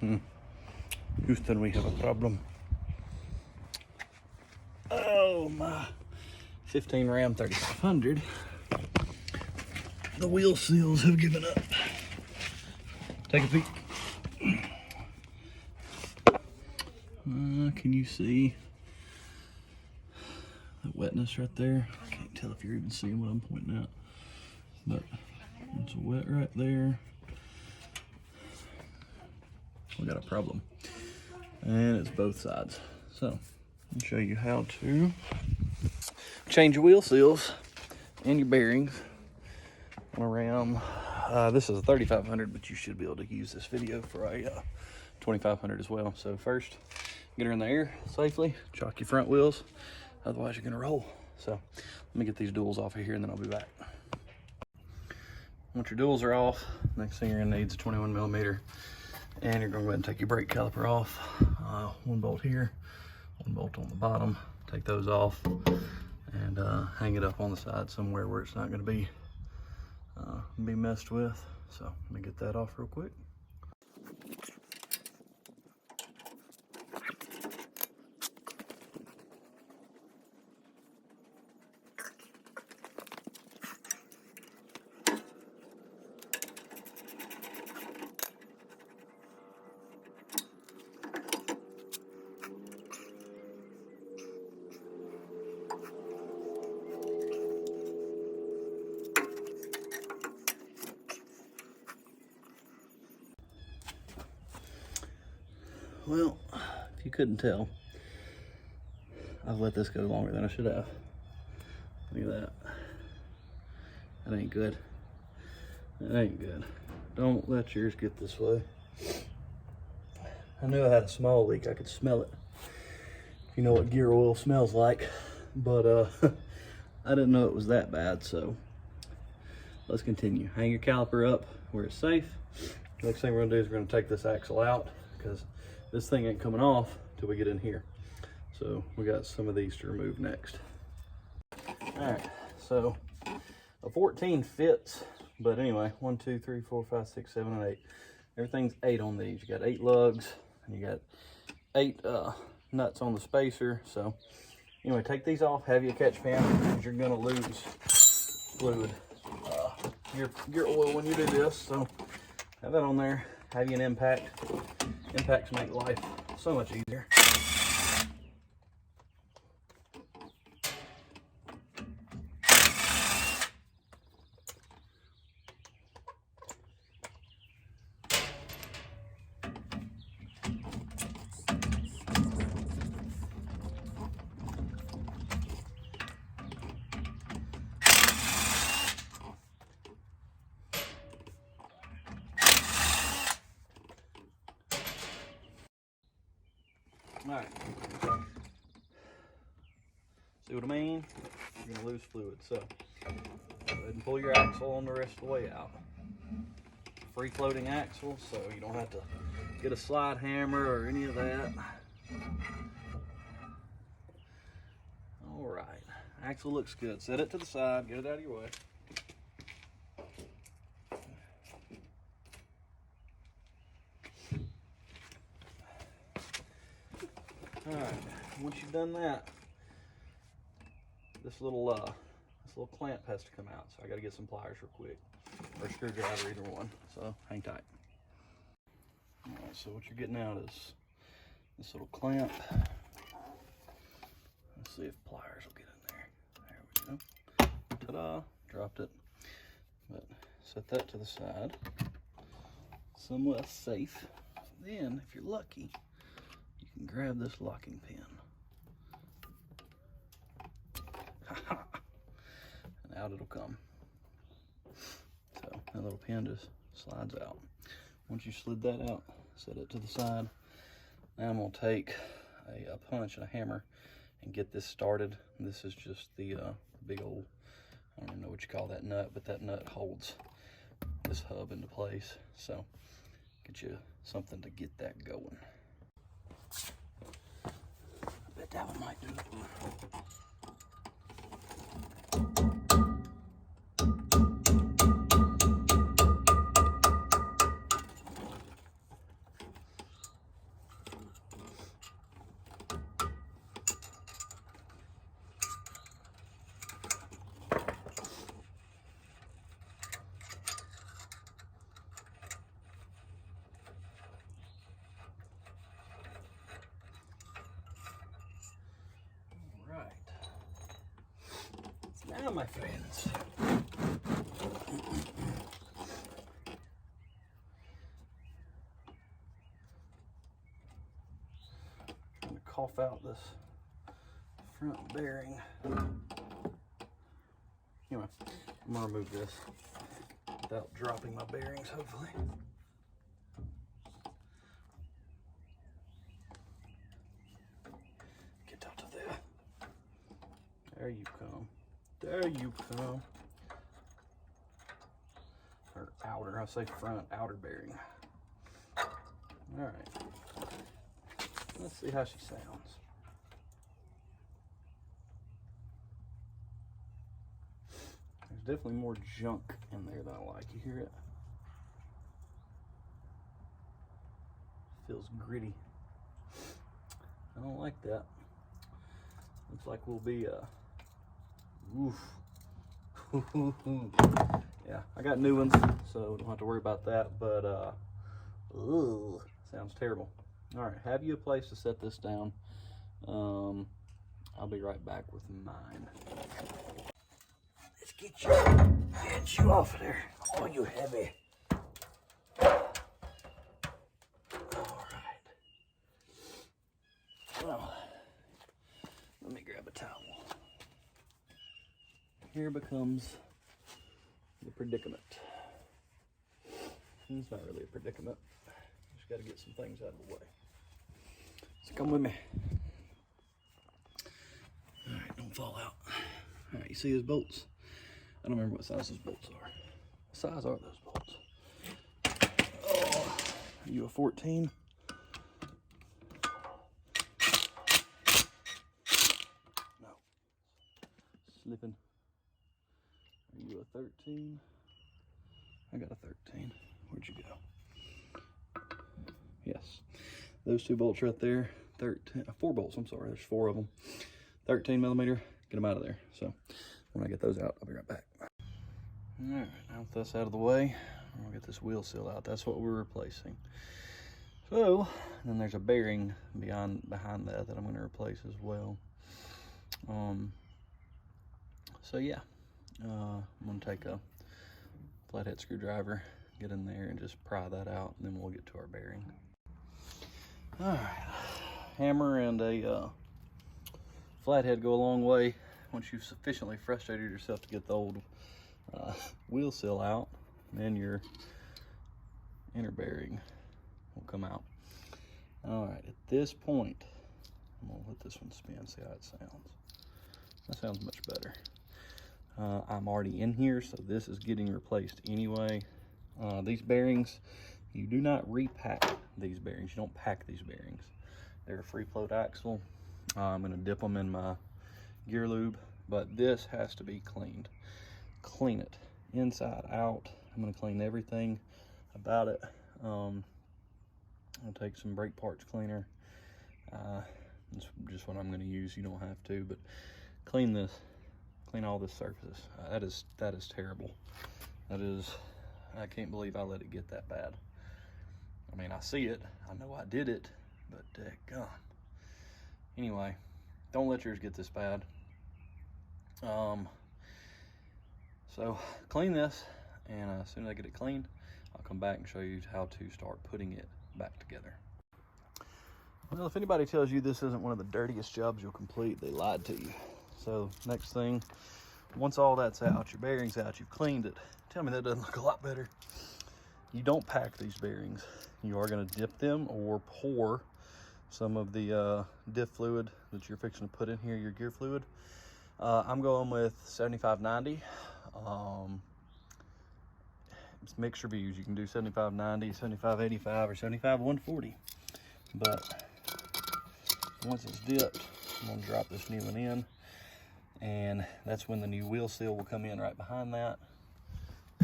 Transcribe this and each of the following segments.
Houston, we have a problem. Oh my, 15 Ram 3500. The wheel seals have given up. Take a peek. Can you see the wetness right there? I can't tell if you're even seeing what I'm pointing at, but it's wet right there. We got a problem, and it's both sides. So I'll show you how to change your wheel seals and your bearings on a Ram. This is a 3500, but you should be able to use this video for a 2500 as well. So first, get her in the air safely, chock your front wheels, otherwise you're gonna roll. So let me get these duals off of here and then I'll be back. Once your duals are off, next thing you're gonna need is a 21 millimeter, and you're gonna go ahead and take your brake caliper off. One bolt here, one bolt on the bottom. Take those off and hang it up on the side somewhere where it's not gonna be messed with. So let me get that off real quick. Well, if you couldn't tell, I've let this go longer than I should have. Look at that. That ain't good. That ain't good. Don't let yours get this way. I knew I had a small leak. I could smell it. You know what gear oil smells like, but I didn't know it was that bad. So let's continue. Hang your caliper up where it's safe. Next thing we're gonna do is we're gonna take this axle out, because this thing ain't coming off till we get in here. So we got some of these to remove next. All right, so a 14 fits, but anyway, 1, 2, 3, 4, 5, 6, 7, and 8. Everything's 8 on these. You got 8 lugs, and you got 8 nuts on the spacer. So anyway, take these off, have you a catch pan, because you're gonna lose fluid, your oil when you do this. So have that on there, have you an impact. Impacts make life so much easier. All right, see what I mean? You're gonna lose fluid, so go ahead and pull your axle on the rest of the way out. Free floating axle, so you don't have to get a slide hammer or any of that. All right, axle looks good. Set it to the side, get it out of your way. All right, once you've done that, this little clamp has to come out. So I got to get some pliers real quick, or a screwdriver, either one. So hang tight. All right, so what you're getting out is this little clamp. Let's see if pliers will get in there. There we go. Ta-da! Dropped it. But set that to the side, somewhat safe. Then, if you're lucky, you can grab this locking pin. And out it'll come. So that little pin just slides out. Once you slid that out, set it to the side. Now I'm gonna take a punch and a hammer and get this started. This is just the big old, I don't even know what you call that nut, but that nut holds this hub into place. So get you something to get that going. I bet that one might do it. my friends. I'm gonna cough out this front bearing. Anyway, I'm gonna remove this without dropping my bearings, hopefully. Get out of there. There you come. There you come. Or outer, I say front, outer bearing. All right. Let's see how she sounds. There's definitely more junk in there than I like. You hear it? Feels gritty. I don't like that. Looks like we'll be oof. Yeah, I got new ones, so don't have to worry about that, but ooh, sounds terrible. All right, have you a place to set this down? I'll be right back with mine. Let's get you off of there. Oh, you heavy. All right. Well, let me grab a towel. Here becomes the predicament. It's not really a predicament. Just got to get some things out of the way. So come with me. All right, don't fall out. All right, you see those bolts? I don't remember what size those bolts are. What size are those bolts? Oh, are you a 14? No. Slipping. Are you a 13? I got a 13. Where'd you go? Yes. Those two bolts right there. 4 bolts, I'm sorry. There's 4 of them. 13 millimeter. Get them out of there. So when I get those out, I'll be right back. All right, now with this out of the way, I'll get this wheel seal out. That's what we're replacing. So then there's a bearing behind that I'm going to replace as well. So yeah, I'm going to take a flathead screwdriver, get in there and just pry that out, and then we'll get to our bearing. All right, hammer and a flathead go a long way. Once you've sufficiently frustrated yourself to get the old wheel seal out, then your inner bearing will come out. All right, at this point, I'm gonna let this one spin, see how it sounds. That sounds much better. I'm already in here, so this is getting replaced anyway. These bearings, you do not repack these bearings. You don't pack these bearings. They're a free float axle. I'm gonna dip them in my gear lube, but this has to be cleaned. Clean it inside out. I'm gonna clean everything about it. I'll take some brake parts cleaner. It's just what I'm gonna use. You don't have to, but clean this. Clean all this surface. That is terrible. That is, I can't believe I let it get that bad. I mean, I see it. I know I did it, but dadgum. Anyway, don't let yours get this bad. So clean this, and as soon as I get it cleaned, I'll come back and show you how to start putting it back together. Well, if anybody tells you this isn't one of the dirtiest jobs you'll complete, they lied to you. So next thing, once all that's out, your bearing's out, you've cleaned it. Tell me that doesn't look a lot better. You don't pack these bearings. You are going to dip them or pour some of the diff fluid that you're fixing to put in here, your gear fluid. I'm going with 7590. It's mix your views. You can do 7590, 7585, or 75140. But once it's dipped, I'm going to drop this new one in, and that's when the new wheel seal will come in right behind that.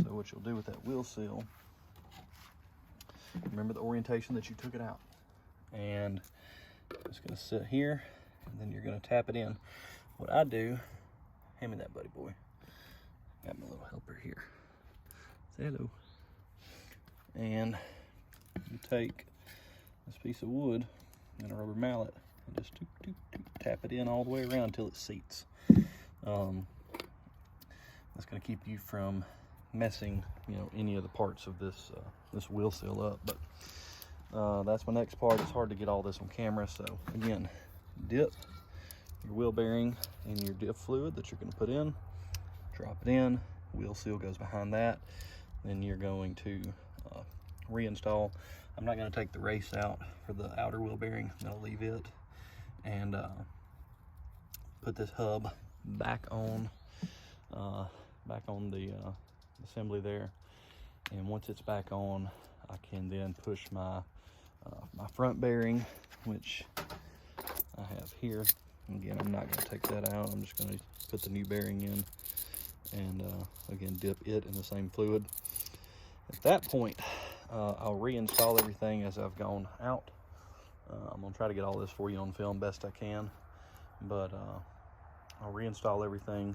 So what you'll do with that wheel seal, remember the orientation that you took it out, and it's going to sit here, and then you're going to tap it in. What I do, hand me that, buddy boy. Got my little helper here. Say hello. And you take this piece of wood and a rubber mallet and just tap it in all the way around until it seats. That's going to keep you from messing, you know, any of the parts of this this wheel seal up. But that's my next part. It's hard to get all this on camera. So again, dip your wheel bearing in your diff fluid that you're going to put in, drop it in, wheel seal goes behind that. Then you're going to reinstall. I'm not going to take the race out for the outer wheel bearing. I'm going to leave it and put this hub back on the assembly there. And once it's back on, I can then push my my front bearing, which I have here. Again, I'm not going to take that out. I'm just going to put the new bearing in and again dip it in the same fluid. At that point, I'll reinstall everything as I've gone out. I'm going to try to get all this for you on film best I can, but I'll reinstall everything,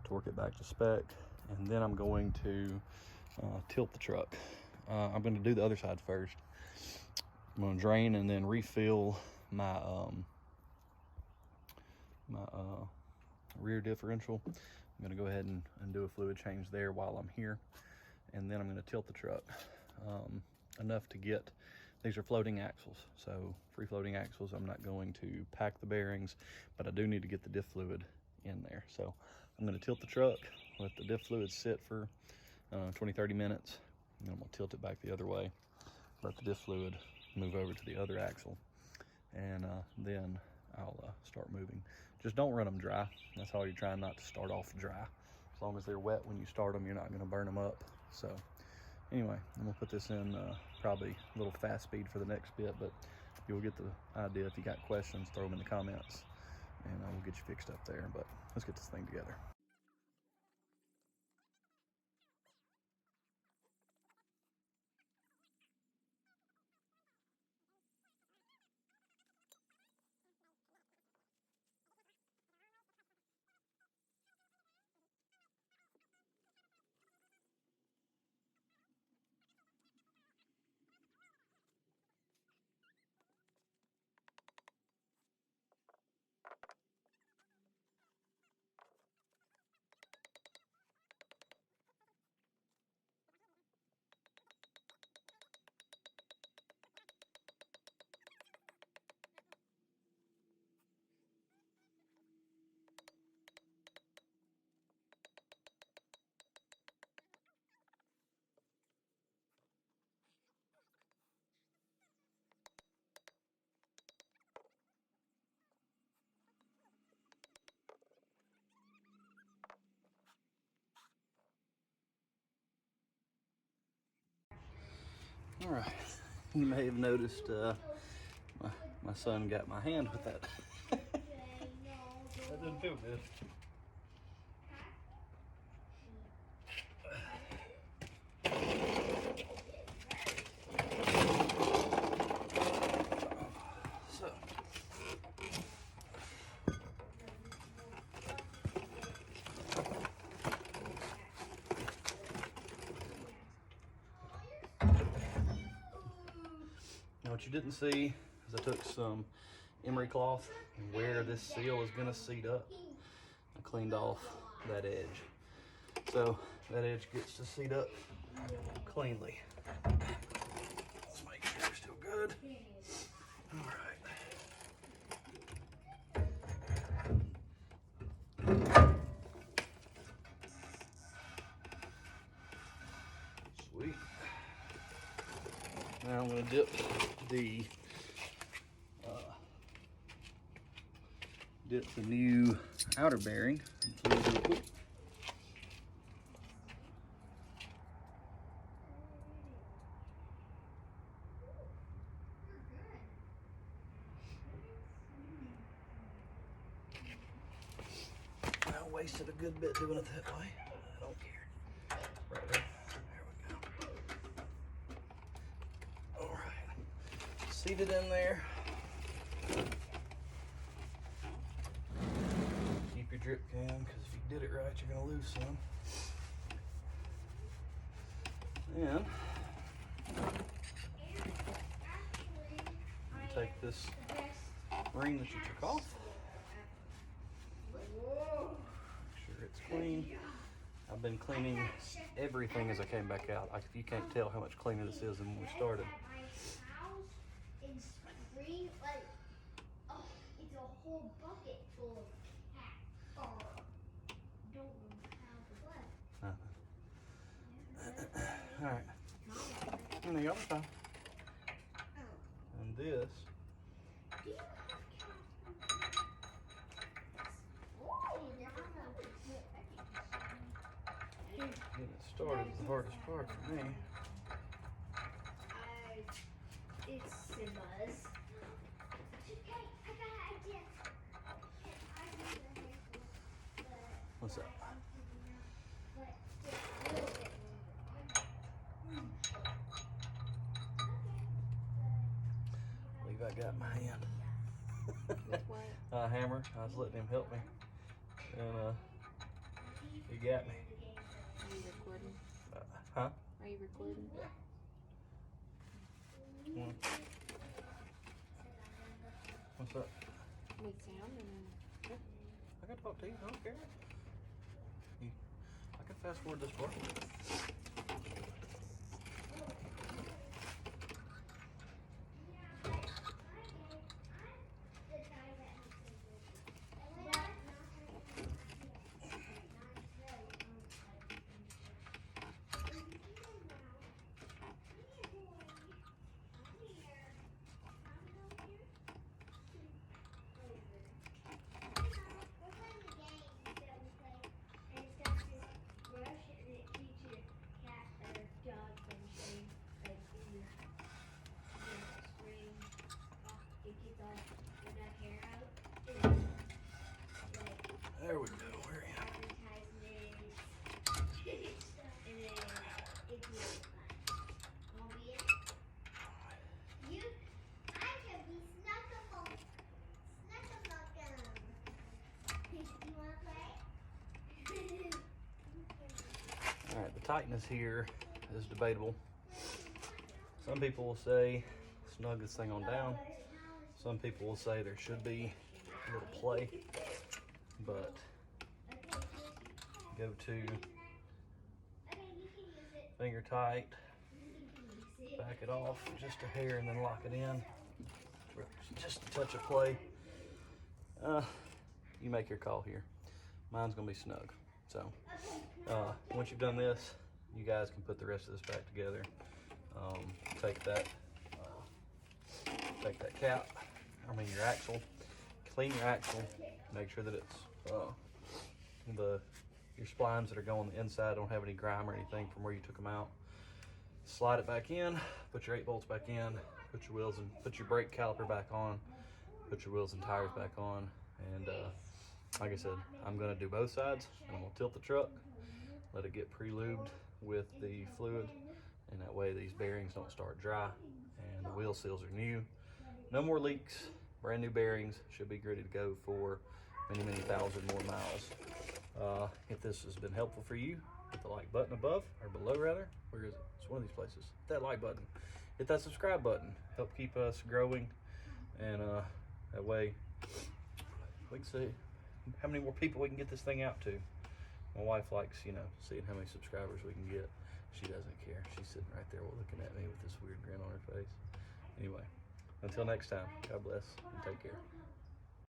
torque it back to spec, and then I'm going to tilt the truck. I'm going to do the other side first. I'm going to drain and then refill my rear differential. I'm going to go ahead and do a fluid change there while I'm here, and then I'm going to tilt the truck enough to get, these are floating axles, so free floating axles. I'm not going to pack the bearings, but I do need to get the diff fluid in there. So I'm going to tilt the truck, let the diff fluid sit for 20-30 minutes, and then I'm going to tilt it back the other way, let the diff fluid move over to the other axle, and then I'll start moving. Just don't run them dry. That's all you're trying, not to start off dry. As long as they're wet when you start them, you're not going to burn them up. So anyway, I'm going to put this in probably a little fast speed for the next bit, but you'll get the idea. If you got questions, throw them in the comments, and I will get you fixed up there. But let's get this thing together. All right, you may have noticed my son got my hand with that. That didn't feel good. So, now what you didn't see is I took some emery cloth, and where this seal is gonna seat up, I cleaned off that edge. So that edge gets to seat up cleanly. Let's make sure it's still good. All right. Sweet. Now I'm gonna dip the new outer bearing. I wasted a good bit doing it that way. I don't care. Right there. There we go. All right. Seat it in there. Keep your drip can, because if you did it right, you're gonna lose some. And take this ring that you took off. Make sure it's clean. I've been cleaning everything as I came back out. Like if you can't tell how much cleaner this is than when we started. In spring, like, oh, it's a whole bucket full of cat fur. Don't know how to what. Alright. And the other time. And this. Do you have Getting it started is the hardest part for me. It's Simba's. Okay, I got an idea. What's up? I believe I got my hand. With what? Hammer. I was letting him help me. And he got me. Are you recording? Huh? Are you recording? Yeah. What's up? Make sound and then. I can talk to you. I don't care. I can fast forward this part. There we go. Where are you? Alright, the tightness here is debatable. Some people will say snug this thing on down. Some people will say there should be a little play, but go to finger tight, back it off just a hair and then lock it in. Just a touch of play. You make your call here. Mine's gonna be snug. So once you've done this, you guys can put the rest of this back together. Take that cap, your axle, clean your axle, make sure that it's your splines that are going on the inside don't have any grime or anything from where you took them out. Slide it back in, put your 8 bolts back in, put your wheels and put your brake caliper back on, put your wheels and tires back on, and like I said, I'm gonna do both sides, and I'm gonna tilt the truck, let it get pre-lubed with the fluid, and that way these bearings don't start dry, and the wheel seals are new. No more leaks, brand new bearings, should be ready to go for many, many thousand more miles. If this has been helpful for you, hit the like button above, or below rather. Where is it? It's one of these places. Hit that like button. Hit that subscribe button. Help keep us growing, and that way we can see how many more people we can get this thing out to. My wife likes, seeing how many subscribers we can get. She doesn't care. She's sitting right there looking at me with this weird grin on her face. Anyway, until next time, God bless and take care.